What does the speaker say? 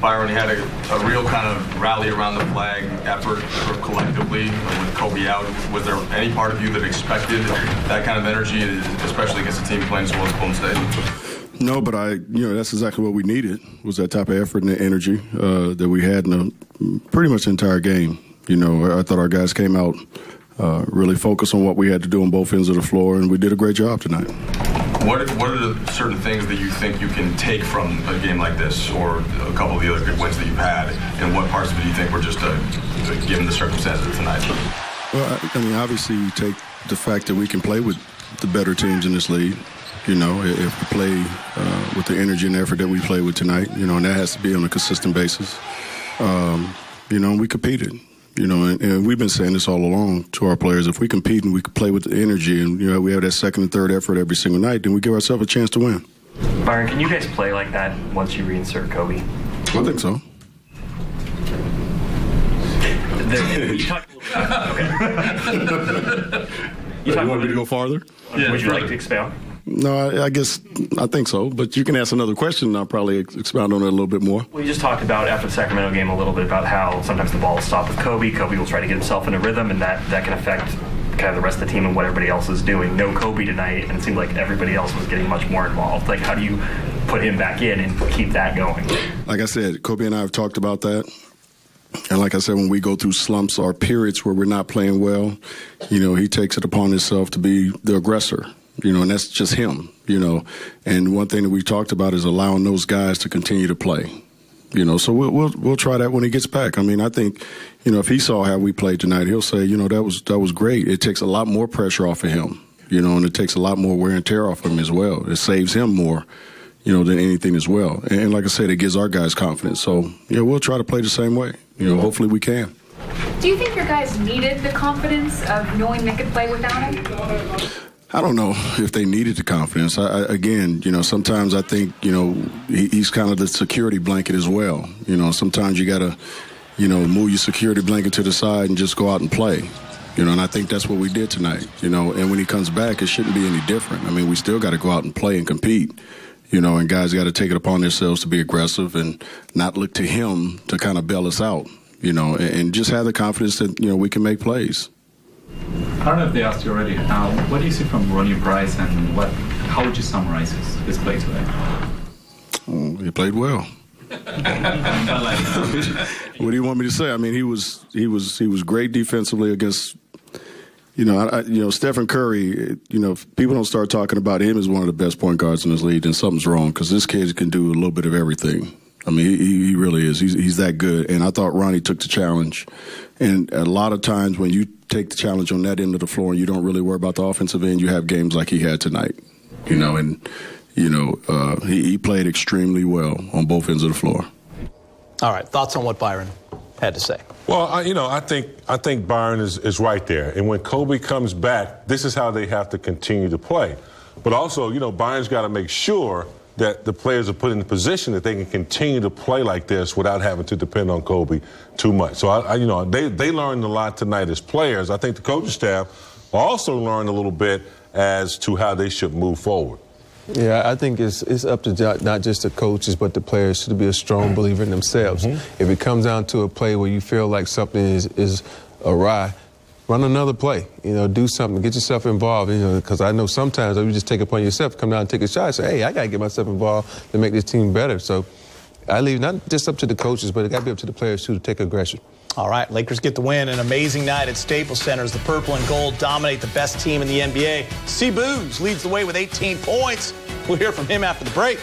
Byron, you had a real kind of rally around the flag effort sort of collectively with Kobe out. Was there any part of you that expected that kind of energy, especially against a team playing as well as Golden State? No, but that's exactly what we needed, was that type of effort and the energy that we had in pretty much the entire game. I thought our guys came out really focused on what we had to do on both ends of the floor, and we did a great job tonight. What are the certain things that you think you can take from a game like this, or a couple of the other good wins that you've had, and what parts of it do you think were just given the circumstances of tonight? Well, obviously you take the fact that we can play with the better teams in this league. If we play with the energy and effort that we played with tonight, and that has to be on a consistent basis. And we competed. And we've been saying this all along to our players. If we compete and we can play with the energy and, we have that second and third effort every single night, then we give ourselves a chance to win. Byron, can you guys play like that once you reinsert Kobe? I think so. You talked a little bit. You want me to go farther? Yeah, would you like to expound? No, I think so. But you can ask another question, and I'll probably expound on it a little bit more. We just talked about, after the Sacramento game, a little bit about how sometimes the ball will stop with Kobe. Kobe will try to get himself in a rhythm, and that can affect kind of the rest of the team and what everybody else is doing. No Kobe tonight, and it seemed like everybody else was getting much more involved. Like, how do you put him back in and keep that going? Like I said, Kobe and I have talked about that. And like I said, when we go through slumps or periods where we're not playing well, he takes it upon himself to be the aggressor. And that's just him, And one thing that we talked about is allowing those guys to continue to play, So we'll try that when he gets back. I think, if he saw how we played tonight, he'll say, that was great. It takes a lot more pressure off of him, and it takes a lot more wear and tear off of him as well. It saves him more, than anything as well. And like I said, it gives our guys confidence. So, we'll try to play the same way. Hopefully we can. Do you think your guys needed the confidence of knowing they could play without him? I don't know if they needed the confidence. Again, sometimes I think, he's kind of the security blanket as well. Sometimes you got to, move your security blanket to the side and just go out and play. And I think that's what we did tonight. And when he comes back, it shouldn't be any different. We still got to go out and play and compete. And guys got to take it upon themselves to be aggressive and not look to him to kind of bail us out, and just have the confidence that, we can make plays. I don't know if they asked you already. What do you see from Ronnie Price, and how would you summarize his play today? He played well. What do you want me to say? He was great defensively against. Stephen Curry. If people don't start talking about him as one of the best point guards in this league, then something's wrong, because this kid can do a little bit of everything. He really is. He's that good. And I thought Ronnie took the challenge. And a lot of times when you take the challenge on that end of the floor and you don't really worry about the offensive end, you have games like he had tonight. He played extremely well on both ends of the floor. All right, thoughts on what Byron had to say? Well, I think Byron is right there. And when Kobe comes back, this is how they have to continue to play. But also, Byron's got to make sure that the players are put in the position that they can continue to play like this without having to depend on Kobe too much. So, they learned a lot tonight as players. I think the coaching staff also learned a little bit as to how they should move forward. Yeah, I think it's up to not just the coaches but the players to be a strong believer in themselves. If it comes down to a play where you feel like something is awry, run another play. Do something, get yourself involved. Because I know sometimes you just take it upon yourself, come down and take a shot, and say, hey, I got to get myself involved to make this team better. So I leave not just up to the coaches, but it got to be up to the players too to take aggression. All right, Lakers get the win. An amazing night at Staples Center as the purple and gold dominate the best team in the NBA. C. Booz leads the way with 18 points. We'll hear from him after the break.